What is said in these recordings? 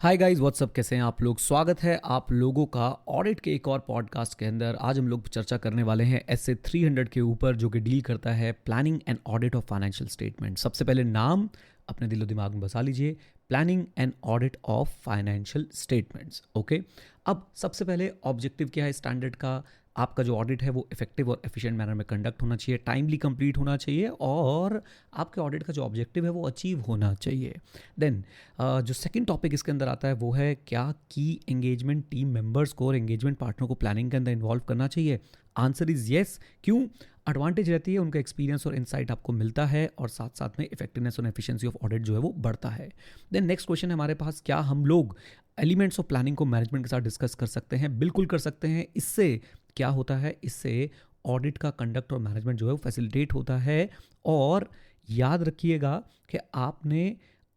Hi guys what's up, कैसे हैं आप लोग। स्वागत है आप लोगों का ऑडिट के एक और पॉडकास्ट के अंदर। आज हम लोग चर्चा करने वाले हैं एसए 300 के ऊपर, जो कि डील करता है planning and audit of financial statement. सबसे पहले नाम अपने दिलो दिमाग में बसा लीजिए, planning and audit of financial statements. Okay, अब सबसे पहले ऑब्जेक्टिव क्या है स्टैंडर्ड का। आपका जो ऑडिट है वो इफेक्टिव और एफिशिएंट मैनर में कंडक्ट होना चाहिए, टाइमली कंप्लीट होना चाहिए और आपके ऑडिट का जो ऑब्जेक्टिव है वो अचीव होना चाहिए। देन जो सेकंड टॉपिक इसके अंदर आता है वो है क्या की एंगेजमेंट टीम मेंबर्स को और एंगेजमेंट पार्टनर को प्लानिंग के अंदर इन्वॉल्व करना चाहिए। Answer is yes. क्यों? एडवांटेज रहती है, उनका एक्सपीरियंस और इनसाइट आपको मिलता है और साथ साथ में इफेक्टिवनेस और एफिशिएंसी ऑफ ऑडिट जो है वो बढ़ता है। देन नेक्स्ट क्वेश्चन है हमारे पास, क्या हम लोग एलिमेंट्स ऑफ प्लानिंग को मैनेजमेंट के साथ डिस्कस कर सकते हैं? बिल्कुल कर सकते हैं। इससे क्या होता है, इससे ऑडिट का कंडक्ट और मैनेजमेंट जो है वो फैसिलिटेट होता है। और याद रखिएगा कि आपने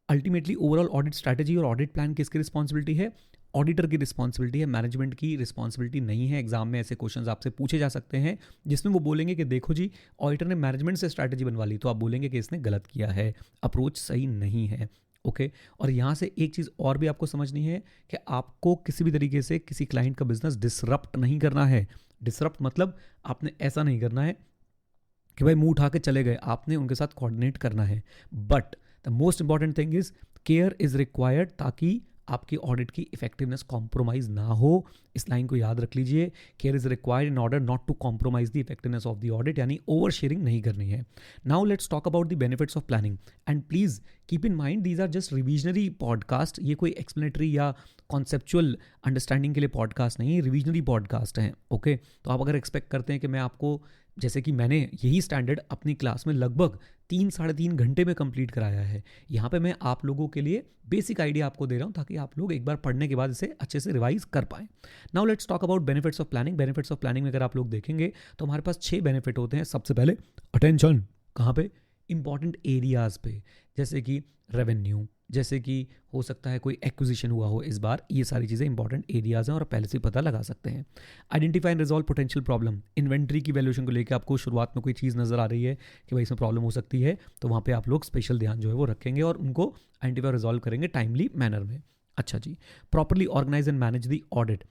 अल्टीमेटली ओवरऑल ऑडिट स्ट्रैटेजी और ऑडिट प्लान किसकी रिस्पॉन्सिबिलिटी है? ऑडिटर की रिस्पॉन्सिबिलिटी है, मैनेजमेंट की रिस्पॉन्सिबिलिटी नहीं है। एग्जाम में ऐसे क्वेश्चंस आपसे पूछे जा सकते हैं जिसमें वो बोलेंगे कि देखो जी, ऑडिटर ने मैनेजमेंट से स्ट्रैटेजी बनवा ली, तो आप बोलेंगे कि इसने गलत किया है, अप्रोच सही नहीं है। ओके, और यहाँ से एक चीज़ और भी आपको समझनी है कि आपको किसी भी तरीके से किसी क्लाइंट का बिजनेस डिसरप्ट नहीं करना है। डिसरप्ट मतलब आपने ऐसा नहीं करना है कि भाई मुंह उठा के चले गए, आपने उनके साथ कोऑर्डिनेट करना है। But the most important thing is care is required, ताकि आपकी ऑडिट की इफेक्टिवनेस कॉम्प्रोमाइज ना हो। इस लाइन को याद रख लीजिए, care is required in order not to compromise the effectiveness of the audit, यानी ओवर शेयरिंग नहीं करनी है। Now let's talk about the benefits of planning and please keep in mind these are just revisionary podcast. ये कोई explanatory या conceptual understanding के लिए podcast नहीं, रिविजनरी पॉडकास्ट हैं। ओके, तो आप अगर एक्सपेक्ट करते हैं कि मैं आपको, जैसे कि मैंने यही स्टैंडर्ड अपनी क्लास में लगभग 3-3.5 घंटे में कंप्लीट कराया है, यहाँ पे मैं आप लोगों के लिए बेसिक आइडिया आपको दे रहा हूँ ताकि आप लोग एक बार पढ़ने के बाद इसे अच्छे से रिवाइज कर पाएं। Now let's talk about benefits of planning. Benefits of planning में अगर आप लोग देखेंगे तो हमारे पास 6 बेनिफिट होते हैं। सबसे पहले अटेंशन, कहाँ पे? इंपॉर्टेंट एरियाज पे, जैसे कि रेवेन्यू, जैसे कि हो सकता है कोई एक्विजिशन हुआ हो इस बार, ये सारी चीज़ें इंपॉर्टेंट एरियाज हैं और पहले से पता लगा सकते हैं। Identify and resolve potential problem, inventory की वैल्यूएशन को लेकर आपको शुरुआत में कोई चीज़ नज़र आ रही है कि भाई इसमें प्रॉब्लम हो सकती है, तो वहाँ पे आप लोग स्पेशल ध्यान जो है वो रखेंगे और उनको आइडेंटिफाई रिजॉल्व करेंगे टाइमली मैनर में। अच्छा जी, properly organise and manage the audit.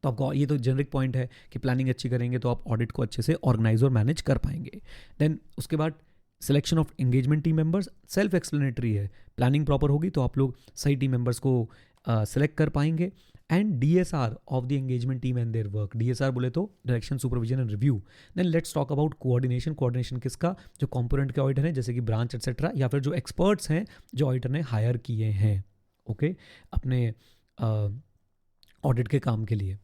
तो आपको ये तो जेनरिक पॉइंट है कि प्लानिंग अच्छी करेंगे तो आप ऑडिट को अच्छे से ऑर्गेनाइज और मैनेज कर पाएंगे। देन उसके बाद selection of engagement team members, self explanatory है। प्लानिंग प्रॉपर होगी तो आप लोग सही टीम मेंबर्स को सेलेक्ट कर पाएंगे। And DSR of the engagement team and their work. DSR बोले तो direction, supervision and review. Then let's talk about coordination. Coordination किसका? जो कंपोनेंट के ऑडिटर हैं, जैसे कि ब्रांच एक्सेट्रा, या फिर जो एक्सपर्ट्स हैं जो ऑडिटर ने हायर किए हैं ओके, अपने ऑडिट के काम के लिए।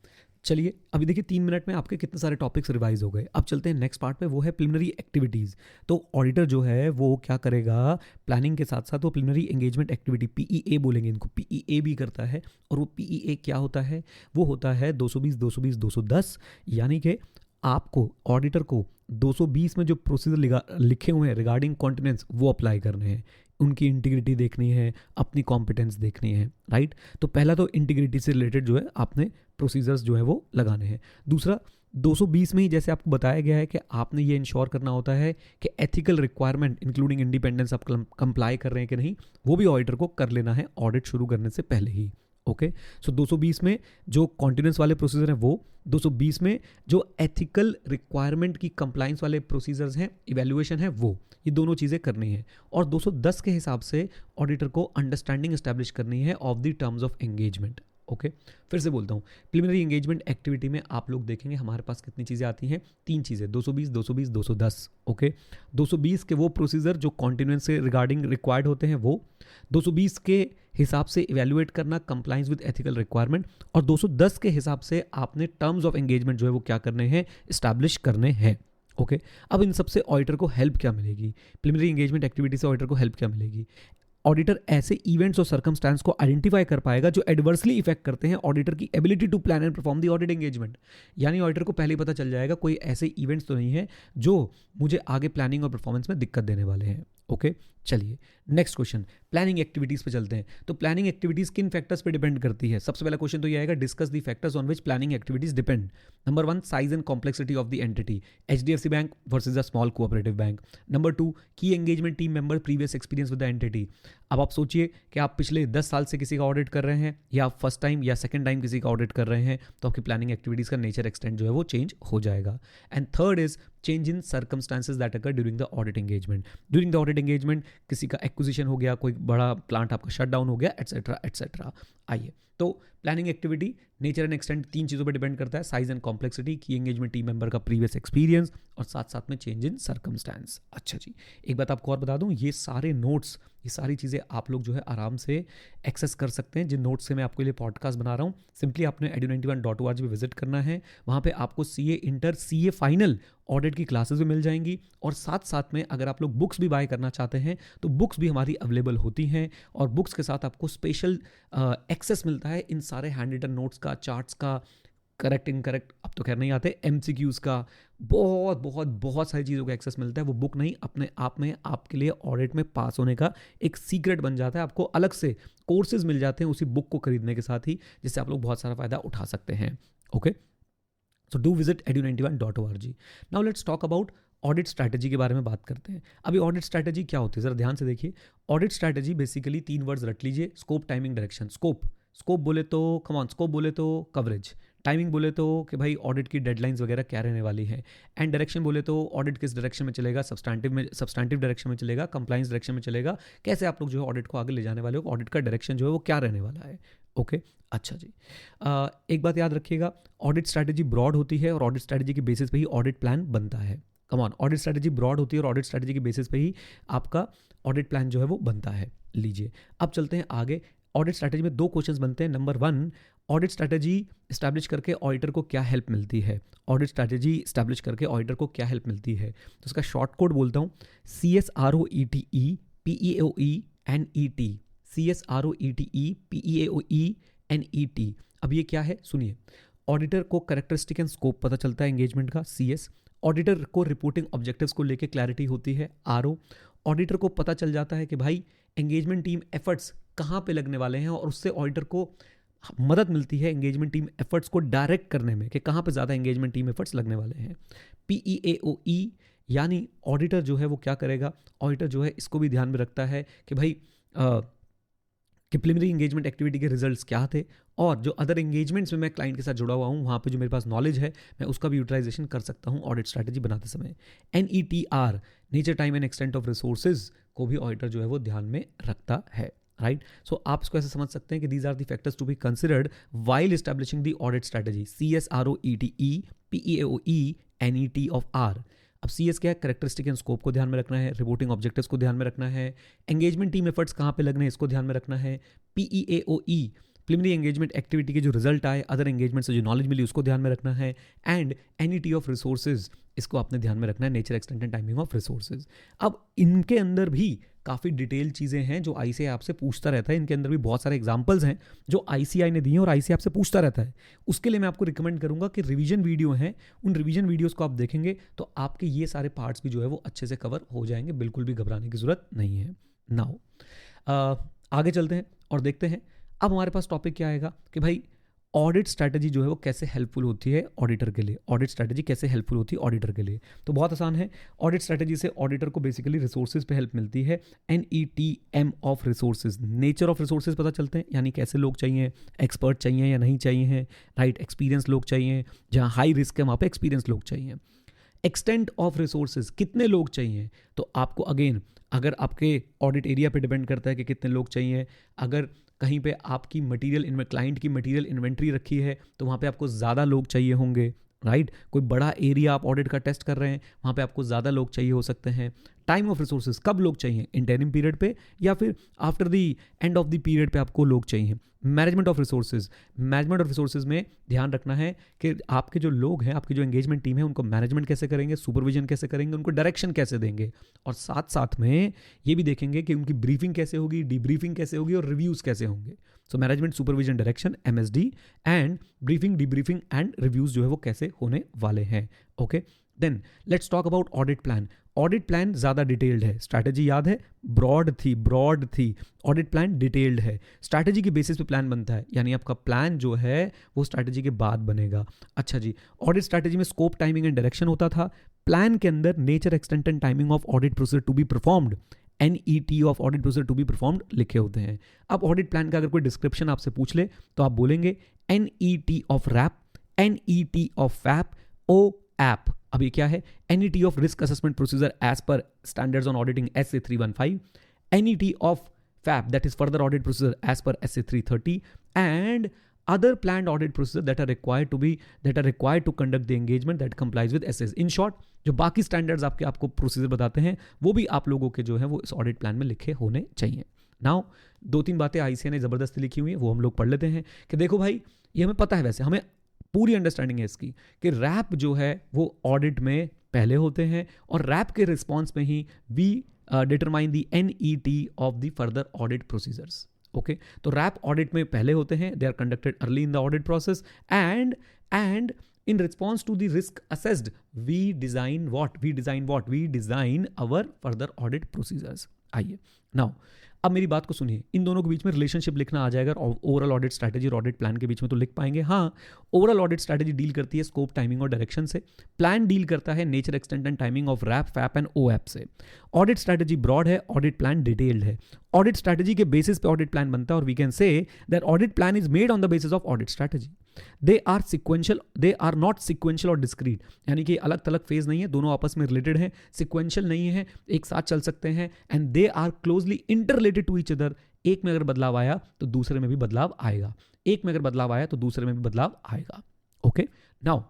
चलिए अभी देखिए 3 मिनट में आपके कितने सारे टॉपिक्स रिवाइज हो गए। अब चलते हैं नेक्स्ट पार्ट पे, वो है प्रिलिमिनरी एक्टिविटीज़। तो ऑडिटर जो है वो क्या करेगा, प्लानिंग के साथ साथ वो प्रिलिमिनरी एंगेजमेंट एक्टिविटी, पीईए बोलेंगे इनको, पीईए भी करता है। और वो पीईए क्या होता है? वो होता है 220, 220, 210, यानी कि आपको ऑडिटर को 220 में जो प्रोसीजर लिखे हुए हैं रिगार्डिंग कॉन्टिनेंस वो अप्लाई करने हैं, उनकी इंटीग्रिटी देखनी है, अपनी कॉम्पिटेंस देखनी है, राइट। तो पहला तो इंटीग्रिटी से रिलेटेड जो है आपने प्रोसीजर्स जो है वो लगाने हैं। दूसरा 220 में ही जैसे आपको बताया गया है कि आपने ये इंश्योर करना होता है कि एथिकल रिक्वायरमेंट इंक्लूडिंग इंडिपेंडेंस आप कंप्लाई कर रहे हैं कि नहीं, वो भी ऑडिटर को कर लेना है ऑडिट शुरू करने से पहले ही। ओके, सो 220 में जो कॉन्टिनेंस वाले प्रोसीजर हैं वो, 220 में जो एथिकल रिक्वायरमेंट की कंप्लाइंस वाले प्रोसीजर्स हैं, इवैल्यूएशन है, वो ये दोनों चीज़ें करनी है। और 210 के हिसाब से ऑडिटर को अंडरस्टैंडिंग एस्टैब्लिश करनी है of the terms of engagement. Okay, फिर से बोलता हूँ, प्रिलिमिनरी एंगेजमेंट एक्टिविटी में आप लोग देखेंगे हमारे पास कितनी चीज़ें आती हैं, 3 चीज़ें, 220, 220, 210। ओके, 220 के वो प्रोसीजर जो कॉन्टिनेंस से रिगार्डिंग रिक्वायर्ड होते हैं वो, 220 के हिसाब से इवैल्यूएट करना कंप्लाइंस विद एथिकल रिक्वायरमेंट, और 210 के हिसाब से आपने टर्म्स ऑफ एंगेजमेंट जो है वो क्या करने हैं, इस्टेब्लिश करने हैं। ओके, अब इन सबसे ऑडिटर को हेल्प क्या मिलेगी? प्रिलिमिनरी एंगेजमेंट एक्टिविटी से ऑडिटर को हेल्प क्या मिलेगी? ऑडिटर ऐसे इवेंट्स और सर्कमस्टांस को आइडेंटिफाई कर पाएगा जो एडवर्सली इफेक्ट करते हैं ऑडिटर की ability to plan and perform the audit engagement. यानी ऑडिटर को पहले ही पता चल जाएगा कोई ऐसे इवेंट्स तो नहीं है जो मुझे आगे प्लानिंग और परफॉर्मेंस में दिक्कत देने वाले हैं। ओके, चलिए नेक्स्ट क्वेश्चन, प्लानिंग एक्टिविटीज पे चलते हैं। तो प्लानिंग एक्टिविटीज किन फैक्टर्स पे डिपेंड करती है? सबसे पहला क्वेश्चन तो ये आएगा, discuss the factors on which planning activities depend. Number 1, size and complexity of the entity, HDFC bank versus a small cooperative bank. Number 2, की engagement team member previous experience with the entity. अब आप सोचिए कि आप पिछले 10 साल से किसी का ऑडिट कर रहे हैं, या आप फर्स्ट टाइम या सेकंड टाइम किसी का ऑडिट कर रहे हैं, तो आपकी प्लानिंग एक्टिविटीज का नेचर एक्सटेंट जो है वो चेंज हो जाएगा। And third is change in circumstances that occur during the audit engagement. During the audit engagement किसी का एक्विजिशन हो गया, कोई बड़ा प्लांट आपका शट डाउन हो गया, एटसेट्रा एटसेट्रा। आइए, तो planning activity nature and extent 3 चीज़ों पर डिपेंड करता है, साइज एंड कॉम्प्लेक्सिटी, की एंगेजमेंट टीम मेंबर का प्रीवियस एक्सपीरियंस, और साथ साथ में चेंज इन सर्कमस्टांस। अच्छा जी, एक बात आपको और बता दूं, ये सारे नोट्स, ये सारी चीज़ें आप लोग जो है आराम से एक्सेस कर सकते हैं। जिन नोट्स से मैं आपके लिए पॉडकास्ट बना रहा हूँ, सिंपली आपने edu91.org पे विजिट करना है। वहाँ पे आपको CA inter, CA final audit की क्लासेस भी मिल जाएंगी, और साथ साथ में अगर आप लोग बुक्स भी बाय करना चाहते हैं तो बुक्स भी हमारी अवेलेबल होती हैं, और बुक्स के साथ आपको स्पेशल एक्सेस मिलता है इन सारे हैंड रिटन नोट्स का, चार्ट्स का, करेक्ट इनकरेक्ट अब तो खैर नहीं आते, MCQs का, बहुत बहुत बहुत सारी चीज़ों का एक्सेस मिलता है। वो बुक नहीं, अपने आप में आपके लिए ऑडिट में पास होने का एक सीक्रेट बन जाता है। आपको अलग से कोर्सेज मिल जाते हैं उसी बुक को खरीदने के साथ ही, जिससे आप लोग बहुत सारा फायदा उठा सकते हैं। Okay, so do visit edu91.org। Now let's talk about audit strategy के बारे में बात करते हैं। अभी ऑडिट स्ट्रैटेजी क्या होती है, जरा ध्यान से देखिए। ऑडिट स्ट्रैटेजी बेसिकली 3 वर्ड्स रट लीजिए, स्कोप, टाइमिंग, डायरेक्शन। स्कोप बोले तो कमॉन, स्कोप बोले तो कवरेज, टाइमिंग बोले तो कि भाई ऑडिट की डेडलाइंस वगैरह क्या रहने वाली है, एंड डायरेक्शन बोले तो ऑडिट किस डायरेक्शन में चलेगा, सब्सटैंटिव डायरेक्शन में चलेगा, कंप्लाइंस डायरेक्शन में चलेगा, कैसे आप लोग जो है ऑडिट को आगे ले जाने वाले हो, ऑडिट का डायरेक्शन जो है वो क्या रहने वाला है। ओके, अच्छा जी, एक बात याद रखिएगा, ऑडिट स्ट्रैटेजी ब्रॉड होती है और ऑडिट स्ट्रैटेजी के बेसिस पे ही ऑडिट प्लान बनता है। कमॉन, ऑडिट स्ट्रैटेजी ब्रॉड होती है और ऑडिट स्ट्रैटेजी के बेसिस पे ही आपका ऑडिट प्लान जो है वो बनता है। लीजिए, अब चलते हैं आगे। ऑडिट स्ट्रैटेजी में 2 क्वेश्चंस बनते हैं। नंबर 1, ऑडिट स्ट्रैटेजी इस्टेब्लिश करके ऑडिटर को क्या हेल्प मिलती है। ऑडिट स्ट्रैटेजी इस्टेब्लिश करके ऑडिटर को क्या हेल्प मिलती है, तो उसका शॉर्ट कोड बोलता हूँ, CSROETE PEAOE NET। CSROETE PEAOE NET। अब ये क्या है सुनिए। ऑडिटर को कैरेक्टरिस्टिक एंड स्कोप पता चलता है एंगेजमेंट का, CS। ऑडिटर को रिपोर्टिंग ऑब्जेक्टिव्स को लेके क्लैरिटी होती है, RO। ऑडिटर को पता चल जाता है कि भाई एंगेजमेंट टीम एफर्ट्स कहाँ पे लगने वाले हैं, और उससे ऑडिटर को मदद मिलती है एंगेजमेंट टीम एफर्ट्स को डायरेक्ट करने में कि कहाँ पे ज़्यादा एंगेजमेंट टीम एफर्ट्स लगने वाले हैं। PEAOE यानी ऑडिटर जो है वो क्या करेगा, ऑडिटर जो है इसको भी ध्यान में रखता है कि भाई कि प्रिलिमिनरी एंगेजमेंट एक्टिविटी के रिजल्ट्स क्या थे, और जो अदर एंगेजमेंट्स में मैं क्लाइंट के साथ जुड़ा हुआ हूँ वहाँ पे जो मेरे पास नॉलेज है मैं उसका भी यूटिलाइजेशन कर सकता हूँ ऑडिट स्ट्रैटेजी बनाते समय। NETR nature, time and extent of resources को भी ऑडिटर जो है वो ध्यान में रखता है। राइट, सो आप इसको ऐसे समझ सकते हैं कि these are the factors to be considered while establishing the audit strategy. CSROETE PEAOE NET of R। अब CS क्या है, कैरेक्टरिस्टिक एंड स्कोप को ध्यान में रखना है, रिपोर्टिंग ऑब्जेक्टिव्स को ध्यान में रखना है, एंगेजमेंट टीम एफर्ट्स कहाँ पे लगने हैं इसको ध्यान में रखना है, PEAOE प्रिलिमिनरी एंगेजमेंट एक्टिविटी के जो रिजल्ट आए, अदर एंगेजमेंट से जो नॉलेज मिली उसको ध्यान में रखना है, एंड NET ऑफ रिसोर्सेज इसको आपने ध्यान में रखना है, nature, extent and timing of resources. अब इनके अंदर भी काफ़ी डिटेल चीज़ें हैं जो ICAI आपसे पूछता रहता है। इनके अंदर भी बहुत सारे एग्जांपल्स हैं जो ICAI ने दिए हैं और ICAI आपसे पूछता रहता है। उसके लिए मैं आपको रिकमेंड करूंगा कि रिवीजन वीडियो हैं, उन रिवीजन वीडियोस को आप देखेंगे तो आपके ये सारे पार्ट्स भी जो है वो अच्छे से कवर हो जाएंगे, बिल्कुल भी घबराने की ज़रूरत नहीं है। नाउ आगे चलते हैं और देखते हैं अब हमारे पास टॉपिक क्या आएगा कि भाई ऑडिट स्ट्रैटेजी जो है वो कैसे हेल्पफुल होती है ऑडिटर के लिए। ऑडिट स्ट्रैटेजी कैसे हेल्पफुल होती है ऑडिटर के लिए, तो बहुत आसान है। ऑडिट स्ट्रैटेजी से ऑडिटर को बेसिकली रिसोर्सेज पे हेल्प मिलती है। NETM of resources, nature of resources पता चलते हैं, यानी कैसे लोग चाहिए, एक्सपर्ट चाहिए या नहीं चाहिए हैं, राइट, एक्सपीरियंस लोग चाहिए, जहाँ हाई रिस्क है वहाँ पे एक्सपीरियंस लोग चाहिए। एक्सटेंट ऑफ रिसोर्सेज, कितने लोग चाहिए, तो आपको अगेन अगर आपके ऑडिट एरिया पे डिपेंड करता है कि कितने लोग चाहिए। अगर कहीं पे आपकी मटेरियल क्लाइंट की मटेरियल इन्वेंट्री रखी है तो वहाँ पे आपको ज़्यादा लोग चाहिए होंगे, राइट। कोई बड़ा एरिया आप ऑडिट का टेस्ट कर रहे हैं वहाँ पे आपको ज़्यादा लोग चाहिए हो सकते हैं। टाइम ऑफ रिसोर्सेज, कब लोग चाहिए, इंटरिम पीरियड पे या फिर after the end of the period पे आपको लोग चाहिए। Management of resources, management of resources में ध्यान रखना है कि आपके जो लोग हैं, आपकी जो एंगेजमेंट टीम है, उनको मैनेजमेंट कैसे करेंगे, सुपरविजन कैसे करेंगे, उनको डायरेक्शन कैसे देंगे, और साथ साथ में ये भी देखेंगे कि उनकी ब्रीफिंग कैसे होगी, डीब्रीफिंग कैसे होगी और रिव्यूज़ कैसे होंगे। So management, supervision, direction, MSD, and briefing, debriefing and reviews जो है वो कैसे होने वाले हैं। Okay, then let's talk about audit plan. Audit plan ज़्यादा डिटेल्ड है, स्ट्रैटेजी याद है ब्रॉड थी, ऑडिट प्लान डिटेल्ड है, स्ट्रैटेजी के बेसिस पे प्लान बनता है, यानी आपका प्लान जो है वो स्ट्रैटेजी के बाद बनेगा। अच्छा जी, ऑडिट स्ट्रैटेजी में स्कोप, टाइमिंग एंड डायरेक्शन होता था, प्लान के अंदर nature, extent and timing of audit procedure to be performed, NET of audit procedure to be performed लिखे होते हैं। अब ऑडिट प्लान का अगर कोई डिस्क्रिप्शन आपसे पूछ ले तो आप बोलेंगे NET of RAP, NET of FAP, OAP। अब ये क्या है? NET of risk assessment procedure as per standards on auditing SA 315, NET of FAP that is further audit procedure as per SA 330 and other planned audit procedures that are required to conduct the engagement that complies with SS। in short, जो बाकी standards आपको procedure बताते हैं वो भी आप लोगों के जो है वो इस ऑडिट प्लान में लिखे होने चाहिए। नाउ 2-3 बातें ICAI ने ज़बरदस्ती लिखी हुई है, वो हम लोग पढ़ लेते हैं कि देखो भाई, ये हमें पता है, वैसे हमें पूरी अंडरस्टैंडिंग है इसकी कि रैप जो है वो ऑडिट में पहले होते हैं और रैप के रिस्पॉन्स में ही we determine the NET of the further audit procedures. Okay, तो रैप ऑडिट में पहले होते हैं, they are conducted early in the audit process and in response to the risk assessed we design our further audit procedures. आइए now अब मेरी बात को सुनिए, इन दोनों के बीच में रिलेशनशिप लिखना आ जाएगा, ओवरऑल ऑडिट स्ट्रैटेजी और ऑडिट प्लान के बीच में तो लिख पाएंगे। हाँ, ओवरऑल ऑडिट स्ट्रैटेजी डील करती है स्कोप, टाइमिंग और डायरेक्शन से, प्लान डील करता है nature, extent and timing of RAP, FAP and OAP से। ऑडिट स्ट्रैटेजी ब्रॉड है, ऑडिट प्लान डिटेल्ड है। ऑडिट स्ट्रैटेजी के बेसिस पे ऑडिट प्लान बनता है और we can say that audit plan is made on the basis of audit strategy. They are not sequential और discrete, यानी कि अलग थलग फेज नहीं है, दोनों आपस में रिलेटेड हैं, सिक्वेंशियल नहीं है, एक साथ चल सकते हैं and they are closely interrelated to each other. एक में अगर बदलाव आया तो दूसरे में भी बदलाव आएगा, एक में अगर बदलाव आया तो दूसरे में भी बदलाव आएगा। Okay, now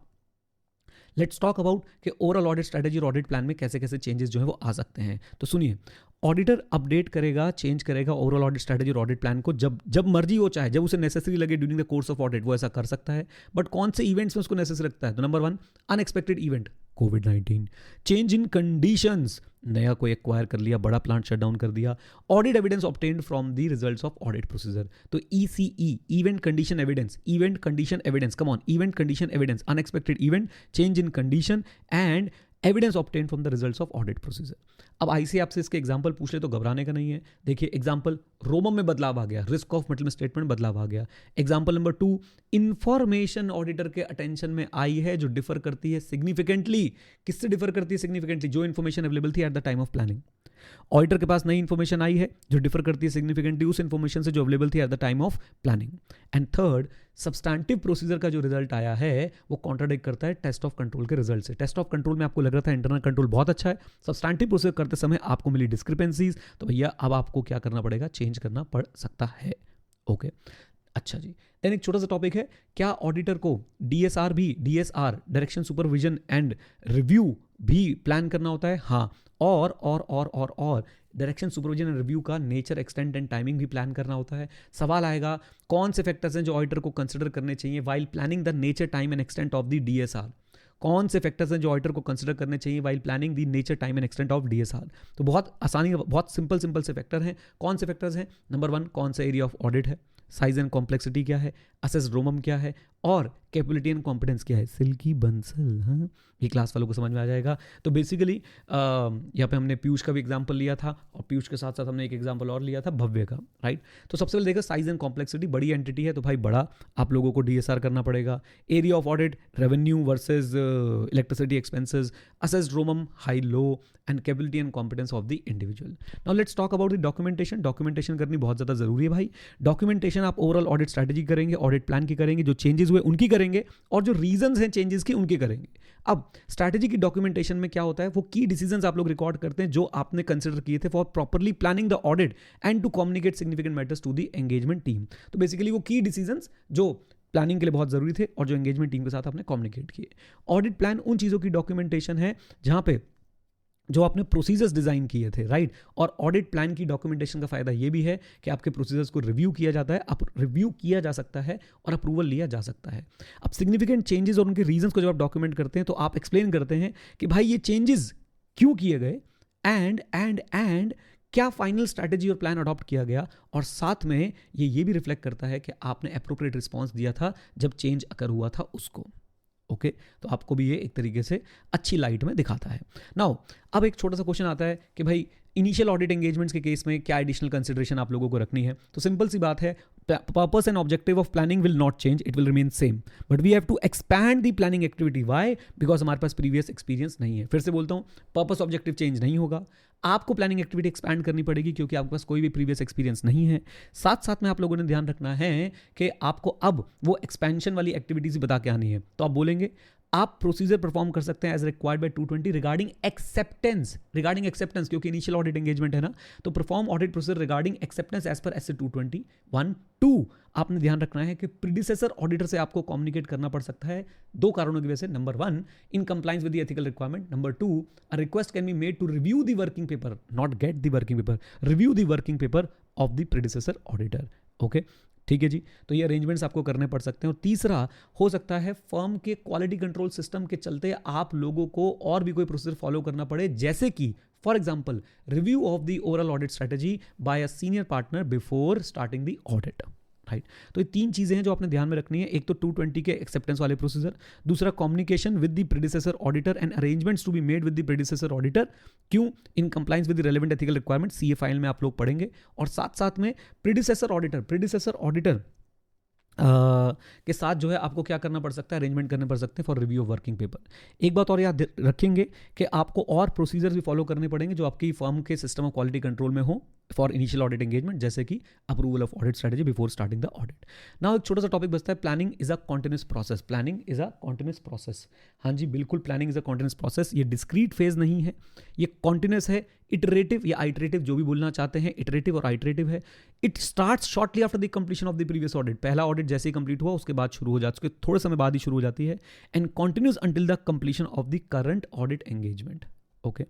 let's talk about कि ओवरऑल ऑडिट स्ट्रैटेजी और ऑडिट प्लान में कैसे कैसे चेंजेस जो है वो आ सकते हैं। तो सुनिए, ऑडिटर अपडेट करेगा, चेंज करेगा ओवरऑल ऑडिट स्ट्रैटेजी और ऑडिट प्लान को जब मर्जी हो, चाहे जब उसे नेसेसरी लगे during the course of audit, वो ऐसा कर सकता है। बट कौन से इवेंट्स में उसको नेसेसरी लगता है? तो number 1, unexpected event, covid, change in conditions, नया कोई एक्वायर कर लिया, बड़ा प्लांट शट डाउन कर दिया, audit evidence obtained from the results of audit procedure. तो ECE, event condition evidence, come on, event condition evidence, unexpected event, change in condition and evidence obtain from the results of audit procedure. अब ICAI आपसे इसके example पूछ ले तो घबराने का नहीं है। देखिए एग्जांपल, रोमम में बदलाव आ गया, रिस्क ऑफ मेटल स्टेटमेंट बदलाव आ गया। एग्जांपल नंबर 2, इंफॉर्मेशन ऑडिटर के अटेंशन में आई है जो डिफर करती है सिग्निफिकेंटली। किससे डिफर करती है सिग्निफिकेंटली? जो इन्फॉर्मेशन अवेलेबल थी at the time of planning. Auditor के पास नई इंफॉर्मेशन आई है जो डिफर करती है सिग्निफिकेंटली उस इंफॉर्मेशन से जो अवेलेबल थी at the time of planning. And third, substantive procedure का जो रिजल्ट आया है वो कॉन्ट्राडिक्ट करता है टेस्ट ऑफ कंट्रोल के रिजल्ट से। टेस्ट ऑफ कंट्रोल में आपको लग रहा था इंटरनल कंट्रोल बहुत अच्छा है, सब्सटैंटिव प्रोसीजर करते समय आपको मिली डिस्क्रिपेंसीज, तो भैया अब आपको क्या करना पड़ेगा? चेंज करना पड़ सकता है। ओके, अच्छा जी। देन एक छोटा सा टॉपिक है, क्या ऑडिटर को DSR direction supervision and review भी प्लान करना होता है? हाँ, और डायरेक्शन सुपरविजन एंड रिव्यू का नेचर, एक्सटेंट एंड टाइमिंग भी प्लान करना होता है। सवाल आएगा, कौन से फैक्टर्स हैं जो ऑडिटर को कंसिडर करने चाहिए while planning the nature, time and extent of the DSR? कौन से फैक्टर्स हैं जो ऑडिटर को कंसिडर करने चाहिए while planning the nature, time and extent of DSR? तो बहुत आसानी, बहुत सिंपल से फैक्टर हैं। कौन से फैक्टर्स हैं? नंबर 1, कौन सा एरिया ऑफ ऑडिट है, साइज एंड कॉम्प्लेक्सिटी क्या है, असेस्ड रोमम क्या है, और कैपेबिलिटी एंड कॉम्पिटेंस क्या है। सिल्की बंसल, हाँ, ये क्लास वालों को समझ में आ जाएगा। तो बेसिकली यहाँ पे हमने पीयूष का भी एग्जांपल लिया था और पीयूष के साथ साथ हमने एक एग्जांपल और लिया था भव्य का, राइट। तो सबसे पहले देखा साइज एंड कॉम्प्लेक्सिटी, बड़ी एंटिटी है तो भाई बड़ा आप लोगों को DSR करना पड़ेगा। Area of audit, revenue versus electricity expenses, assessed रोमम high low and capability and competence of the individual. Now let's talk about the documentation. Documentation करनी बहुत ज़्यादा जरूरी है भाई। डॉक्यूमेंटेशन आप ओवरऑल ऑडिट स्ट्रैटेजी करेंगे, ऑडिट प्लान की करेंगे, जो चेंजेस हुए उनकी करेंगे और जो रीजंस हैं चेंजेस की उनके करेंगे। अब स्ट्रैटेजी की डॉक्यूमेंटेशन में क्या होता है, वो की डिसीजंस आप लोग रिकॉर्ड करते हैं जो आपने कंसिडर किए थे for properly planning the audit and to communicate significant matters to the engagement team. तो बेसिकली वो की डिसीजंस जो प्लानिंग के लिए बहुत जरूरी थे और जो एंगेजमेंट टीम के साथ आपने कम्युनिकेट किए। ऑडिट प्लान उन चीज़ों की डॉक्यूमेंटेशन है जहां पे जो आपने प्रोसीजर्स डिजाइन किए थे, राइट। और ऑडिट प्लान की डॉक्यूमेंटेशन का फायदा ये भी है कि आपके प्रोसीजर्स को रिव्यू किया जाता है, रिव्यू किया जा सकता है और अप्रूवल लिया जा सकता है। अब सिग्निफिकेंट चेंजेस और उनके रीजंस को जब आप डॉक्यूमेंट करते हैं तो आप एक्सप्लेन करते हैं कि भाई ये चेंजेस क्यों किए गए एंड क्या फाइनल स्ट्रैटेजी और प्लान अडॉप्ट किया गया, और साथ में ये भी रिफ्लेक्ट करता है कि आपने एप्रोप्रिएट रिस्पॉन्स दिया था जब चेंज अकर हुआ था उसको। ओके तो आपको भी ये एक तरीके से अच्छी लाइट में दिखाता है। नाउ अब एक छोटा सा क्वेश्चन आता है कि भाई इनिशियल ऑडिट एंगेजमेंट्स के केस में क्या एडिशनल कंसिडरेशन आप लोगों को रखनी है। तो सिंपल सी बात है, purpose and objective of planning will not change, it will remain same, but we have to expand the planning activity. Why? Because हमारे पास प्रीवियस एक्सपीरियंस नहीं है। फिर से बोलता हूँ, पर्पस ऑब्जेक्टिव चेंज नहीं होगा, आपको प्लानिंग एक्टिविटी एक्सपैंड करनी पड़ेगी क्योंकि आपके पास कोई भी प्रीवियस एक्सपीरियंस नहीं है। साथ साथ में आप लोगों ने ध्यान रखना है कि आपको अब वो एक्सपेंशन वाली एक्टिविटीज बता के आनी है। तो आप बोलेंगे आप प्रोसीजर परफॉर्म कर सकते हैं as required by 220 regarding acceptance, क्योंकि इनिशियल ऑडिट एंगेजमेंट है ना, तो perform audit procedure regarding acceptance as per SA 220 1 2। आपने ध्यान रखना है कि प्रीडिसेसर ऑडिटर से आपको कम्युनिकेट करना पड़ सकता है दो कारणों की वजह से। Number 1, in compliance with the ethical requirement. Number 2, a request can be made to review the working paper, not get the working paper, review the working paper of the predecessor auditor. Okay ठीक है जी, तो ये arrangements आपको करने पड़ सकते हैं। और तीसरा हो सकता है फर्म के क्वालिटी कंट्रोल सिस्टम के चलते आप लोगों को और भी कोई प्रोसीजर फॉलो करना पड़े, जैसे कि for example review of the overall audit strategy by a senior partner before starting the audit. Right, तो ये तीन चीजें हैं जो आपने ध्यान में रखनी है। एक तो 220 के एक्सेप्टेंस वाले प्रोसीजर, दूसरा communication with the predecessor auditor and arrangements to be made with the predecessor auditor, क्यों, in compliance with the relevant ethical requirement, CA file में आप लोग पढ़ेंगे। और साथ साथ में प्रीडिसेसर ऑडिटर के साथ जो है आपको क्या करना पड़ सकता है, अरेंजमेंट करने पड़ सकते हैं for review of working paper. एक बात और याद रखेंगे कि आपको और प्रोसीजर्स भी फॉलो करने पड़ेंगे जो आपकी फर्म के सिस्टम ऑफ क्वालिटी कंट्रोल में हो फॉर इनिशियल ऑडिट एंगेजमेंट, जैसे कि approval of audit strategy before starting the audit. Now एक छोटा सा टॉपिक बचता है, planning is a continuous process. Planning is a continuous process, हाँ जी बिल्कुल, planning is a continuous process. ये डिस्क्रीट फेज नहीं है, ये कॉन्टिन्यूस है, इटरेटिव या आइटरेटिव जो भी बोलना चाहते हैं, इटरेटिव और आइटरेटिव है। It starts shortly after the completion of the previous audit. पहला ऑडिट जैसे ही कंप्लीट हुआ उसके बाद शुरू हो जाती है, थोड़े समय बाद ही शुरू हो जाती है, and continues until the completion of the current audit engagement. Okay,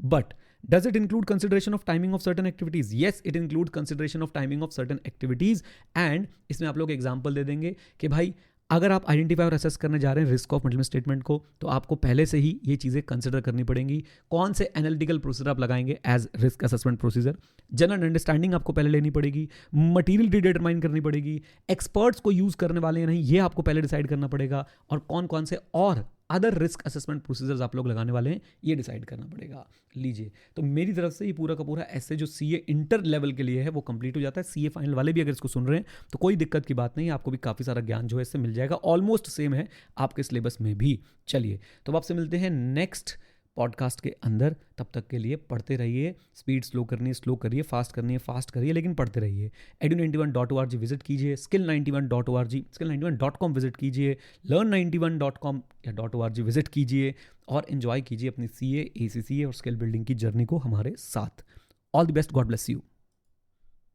but does it include consideration of timing of certain activities? Yes, it includes consideration of timing of certain activities, and इसमें आप लोग example दे देंगे कि भाई अगर आप identify और assess करने जा रहे हैं रिस्क ऑफ मिडलमैन स्टेटमेंट को, तो आपको पहले से ही ये चीज़ें कंसिडर करनी पड़ेंगी। कौन से एनालिटिकल प्रोसीजर आप लगाएंगे as risk assessment procedure, general understanding आपको पहले लेनी पड़ेगी, मटीरियल डिटरमाइन करनी पड़ेगी, एक्सपर्ट्स को यूज़ करने वाले हैं नहीं ये आपको पहले डिसाइड करना पड़ेगा, और कौन कौन से और अदर रिस्क असेसमेंट प्रोसीजर्स आप लोग लगाने वाले हैं ये डिसाइड करना पड़ेगा। लीजिए, तो मेरी तरफ से ये पूरा का पूरा ऐसे जो सीए इंटर लेवल के लिए है वो कंप्लीट हो जाता है। सीए फाइनल वाले भी अगर इसको सुन रहे हैं तो कोई दिक्कत की बात नहीं है, आपको भी काफ़ी सारा ज्ञान जो है इससे मिल जाएगा, ऑलमोस्ट सेम है आपके सिलेबस में भी। चलिए, तो आपसे मिलते हैं नेक्स्ट पॉडकास्ट के अंदर, तब तक के लिए पढ़ते रहिए। स्पीड स्लो करनी है स्लो करिए, फास्ट करनी है फास्ट करिए, लेकिन पढ़ते रहिए। edu91.org विजिट कीजिए, skill91.org, skill91.com विजिट कीजिए, learn91.com या .org विजिट कीजिए और एंजॉय कीजिए अपनी सीए, एसीसीए और स्किल बिल्डिंग की जर्नी को हमारे साथ। All the best, God bless you.